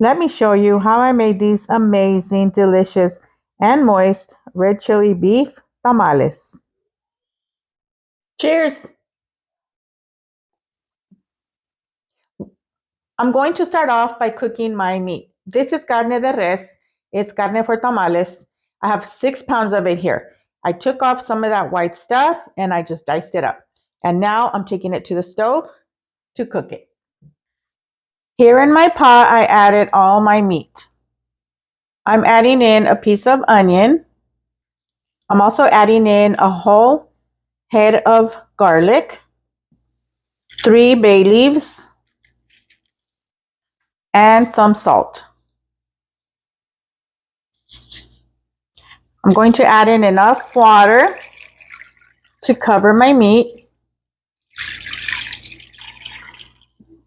Let me show you how I made these amazing, delicious, and moist red chili beef tamales. Cheers! I'm going to start off by cooking my meat. This is carne de res. It's carne for tamales. I have 6 pounds of it here. I took off some of that white stuff and I just diced it up. And now I'm taking it to the stove to cook it. Here in my pot, I added all my meat. I'm adding in a piece of onion. I'm also adding in a whole head of garlic, 3 bay leaves, and some salt. I'm going to add in enough water to cover my meat.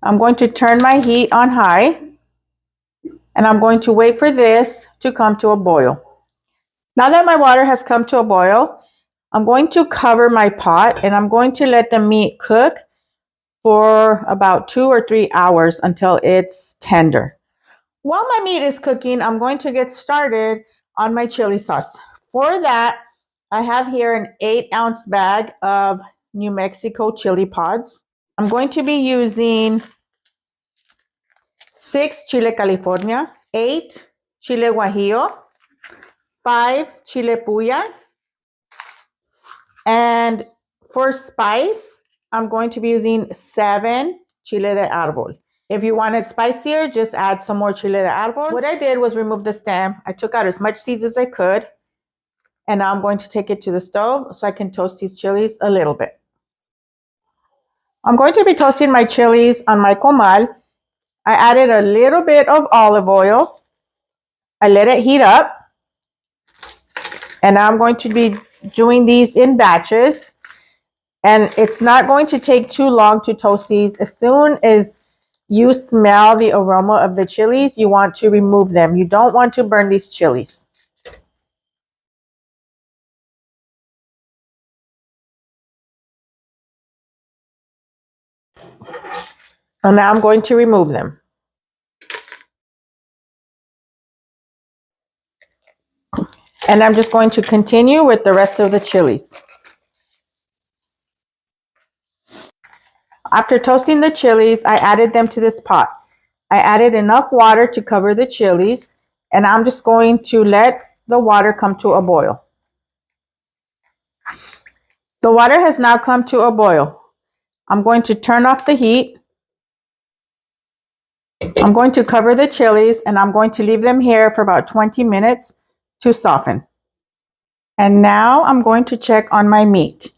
I'm going to turn my heat on high and I'm going to wait for this to come to a boil. Now that my water has come to a boil, I'm going to cover my pot and I'm going to let the meat cook for about 2 or 3 hours until it's tender. While my meat is cooking, I'm going to get started on my chili sauce. For that, I have here an 8-ounce bag of New Mexico chili pods. I'm going to be using 6 chile California, 8 chile guajillo, 5 chile puya, and for spice, I'm going to be using 7 chile de árbol. If you want it spicier, just add some more chile de árbol. What I did was remove the stem. I took out as much seeds as I could. And now I'm going to take it to the stove so I can toast these chilies a little bit. I'm going to be toasting my chilies on my comal. I added a little bit of olive oil. I let it heat up. And now I'm going to be doing these in batches. And it's not going to take too long to toast these. As soon as you smell the aroma of the chilies, you want to remove them. You don't want to burn these chilies. And now I'm going to remove them. And I'm just going to continue with the rest of the chilies. After toasting the chilies, I added them to this pot. I added enough water to cover the chilies, and I'm just going to let the water come to a boil. The water has now come to a boil. I'm going to turn off the heat. I'm going to cover the chilies, and I'm going to leave them here for about 20 minutes to soften. And now I'm going to check on my meat.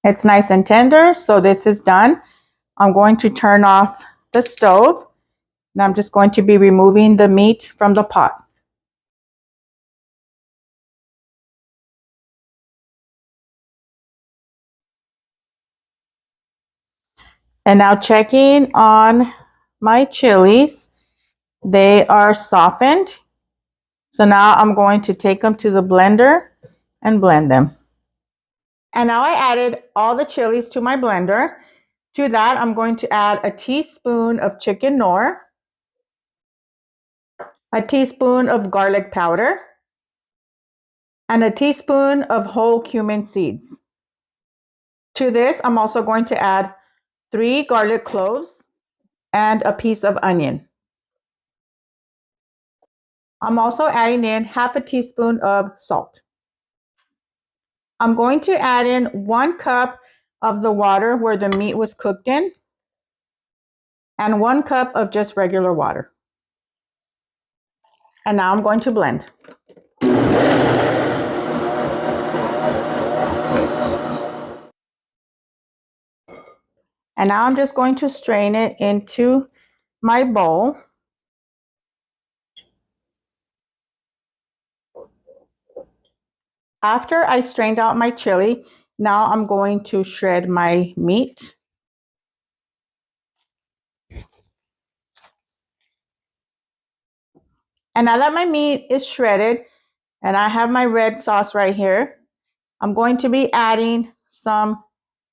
It's nice and tender, so this is done. I'm going to turn off the stove, and I'm just going to be removing the meat from the pot. And now checking on my chilies, they are softened. So now I'm going to take them to the blender and blend them. And now I added all the chilies to my blender. To that, I'm going to add a teaspoon of chicken Knorr, a teaspoon of garlic powder, and a teaspoon of whole cumin seeds. To this, I'm also going to add 3 garlic cloves and a piece of onion. I'm also adding in half a teaspoon of salt. I'm going to add in 1 cup of the water where the meat was cooked in and 1 cup of just regular water. And now I'm going to blend. And now I'm just going to strain it into my bowl. After I strained out my chili, now I'm going to shred my meat. And now that my meat is shredded, and I have my red sauce right here, I'm going to be adding some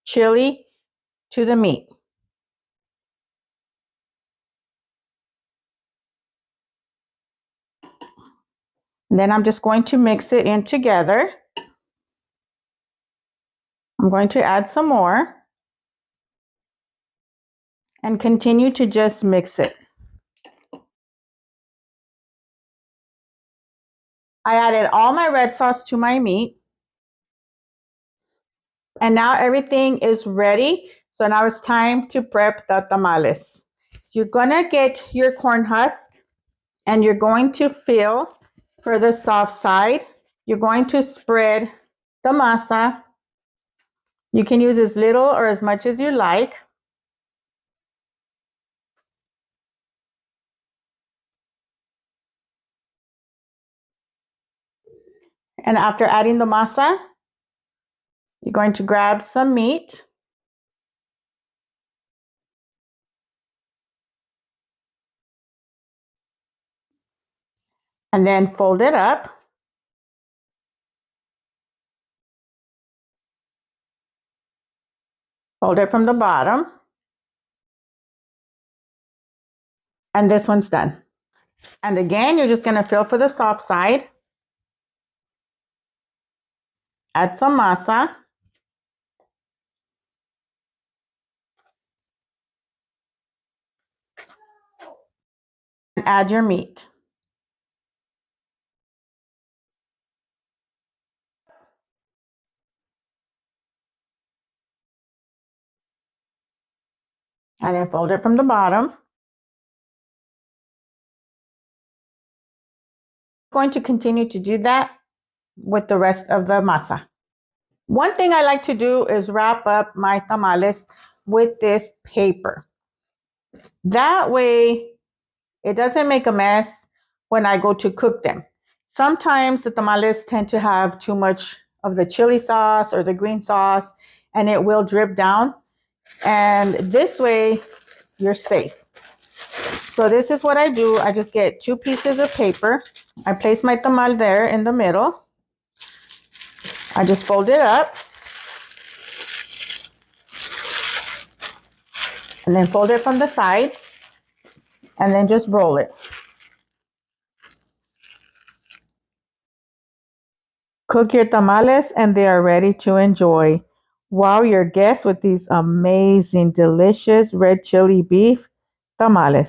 chili to the meat. And then I'm just going to mix it in together. I'm going to add some more and continue to just mix it. I added all my red sauce to my meat. And now everything is ready. So now it's time to prep the tamales. You're gonna get your corn husk and you're going to feel for the soft side. You're going to spread the masa. You can use as little or as much as you like. And after adding the masa, you're going to grab some meat. And then fold it up. Fold it from the bottom. And this one's done. And again, you're just going to feel for the soft side. Add some masa. And add your meat. And then fold it from the bottom. Going to continue to do that with the rest of the masa. One thing I like to do is wrap up my tamales with this paper. That way it doesn't make a mess when I go to cook them. Sometimes the tamales tend to have too much of the chili sauce or the green sauce and it will drip down. And this way you're safe. So this is what I do. I just get 2 pieces of paper. I place my tamal there in the middle. I just fold it up. And then fold it from the side. And then just roll it. Cook your tamales and they are ready to enjoy. Wow your guests with these amazing, delicious red chili beef tamales.